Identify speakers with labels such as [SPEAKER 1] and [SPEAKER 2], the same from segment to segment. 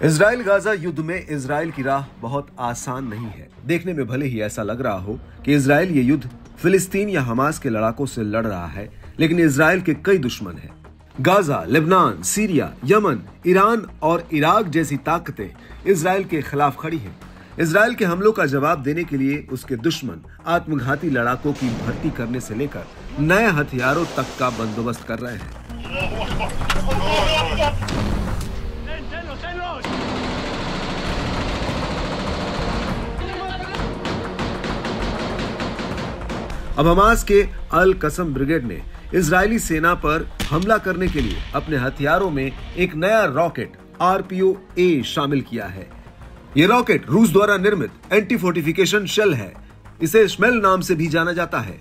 [SPEAKER 1] Israel Gaza युद्ध में Israel की राह बहुत आसान नहीं है। देखने में भले ही ऐसा लग रहा हो कि इजराइल ये युद्ध फिलिस्तीन या हमास के लड़ाकों से लड़ रहा है, लेकिन इजराइल के कई दुश्मन हैं। Gaza, Lebanon, Syria, Yemen, Iran और इराक जैसी ताकतें इजराइल के खिलाफ खड़ी हैं। इजराइल के हमलों का जवाब देने के लिए उसके दुश्मन आत्मघाती लड़ाकों की भर्ती करने से लेकर नए हथियारों तक का बंदोबस्त कर रहे हैं। अब हमास के अल कसम ब्रिगेड ने इजरायली सेना पर हमला करने के लिए अपने हथियारों में एक नया रॉकेट RPO-A शामिल किया है। यह रॉकेट रूस द्वारा निर्मित एंटी फोर्टिफिकेशन शेल है। इसे श्मेल नाम से भी जाना जाता है।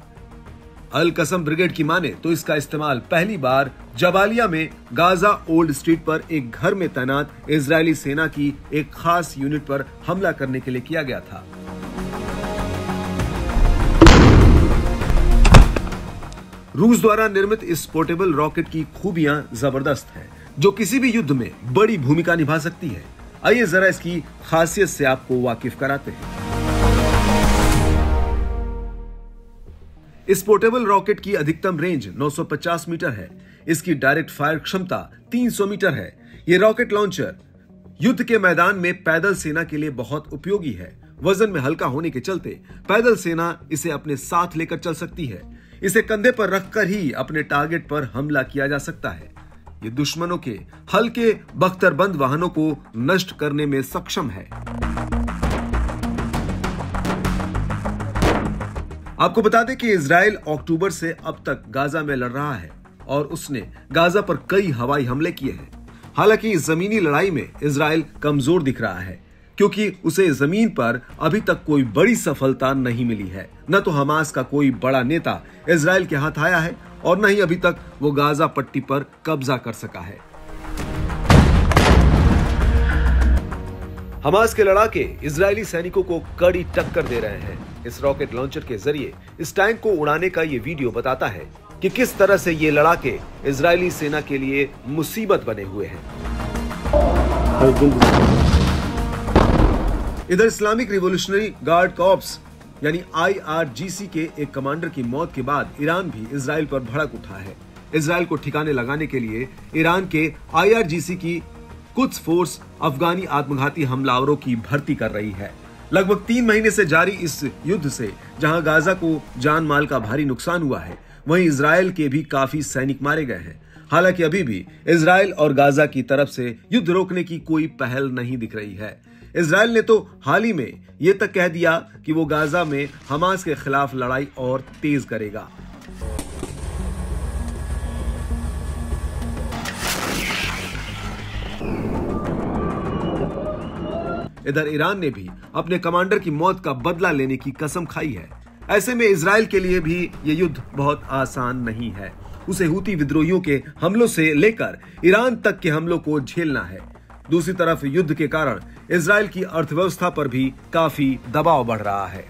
[SPEAKER 1] अल कसम ब्रिगेड की माने तो इसका इस्तेमाल पहली बार जबालिया में गाजा ओल्ड स्ट्रीट पर एक घर में तैनात इजरायली सेना की एक खास यूनिट पर हमला करने के लिए किया गया था। रूस द्वारा निर्मित इस पोर्टेबल रॉकेट की खूबियां जबरदस्त हैं, जो किसी भी युद्ध में बड़ी भूमिका निभा सकती है। आइए जरा इसकी खासियत से आपको वाकिफ कराते हैं। इस पोर्टेबल रॉकेट की अधिकतम रेंज 950 मीटर है। इसकी डायरेक्ट फायर क्षमता 300 मीटर है। यह रॉकेट लॉन्चर युद्ध के मैदान में पैदल सेना के लिए बहुत उपयोगी है। वजन में हल्का होने के चलते पैदल सेना इसे अपने साथ लेकर चल सकती है। इसे कंधे पर रखकर ही अपने टारगेट पर हमला किया जा सकता है। ये दुश्मनों के हल्के बख्तरबंद वाहनों को नष्ट करने में सक्षम है। आपको बता दें कि इजराइल अक्टूबर से अब तक गाजा में लड़ रहा है और उसने गाजा पर कई हवाई हमले किए हैं। हालांकि इस जमीनी लड़ाई में इजराइल कमजोर दिख रहा है, क्योंकि उसे जमीन पर अभी तक कोई बड़ी सफलता नहीं मिली है। न तो हमास का कोई बड़ा नेता इजराइल के हाथ आया है और न ही अभी तक वो गाजा पट्टी पर कब्जा कर सका है। हमास के लड़ाके इजरायली सैनिकों को कड़ी टक्कर दे रहे हैं। इस रॉकेट लॉन्चर के जरिए इस टैंक को उड़ाने का ये वीडियो बताता है कि किस तरह से ये लड़ाके इजरायली सेना के लिए मुसीबत बने हुए हैं। इधर इस्लामिक रिवॉल्यूशनरी गार्ड कॉर्प्स यानी IRGC के एक कमांडर की मौत के बाद ईरान भी इजराइल पर भड़क उठा है। इजराइल को ठिकाने लगाने के लिए ईरान के IRGC की कुद्स फोर्स अफगानी आत्मघाती हमलावरों की भर्ती कर रही है। लगभग 3 महीने से जारी इस युद्ध से जहां गाजा को जान माल का भारी नुकसान हुआ है, वहीं इजराइल के भी काफी सैनिक मारे गए हैं। हालांकि अभी भी इजराइल और गाजा की तरफ से युद्ध रोकने की कोई पहल नहीं दिख रही है। इजराइल ने तो हाल ही में यह तक कह दिया कि वो गाजा में हमास के खिलाफ लड़ाई और तेज करेगा। इधर ईरान ने भी अपने कमांडर की मौत का बदला लेने की कसम खाई है। ऐसे में इजराइल के लिए भी ये युद्ध बहुत आसान नहीं है। उसे हूती विद्रोहियों के हमलों से लेकर ईरान तक के हमलों को झेलना है। दूसरी तरफ युद्ध के कारण इजराइल की अर्थव्यवस्था पर भी काफी दबाव बढ़ रहा है।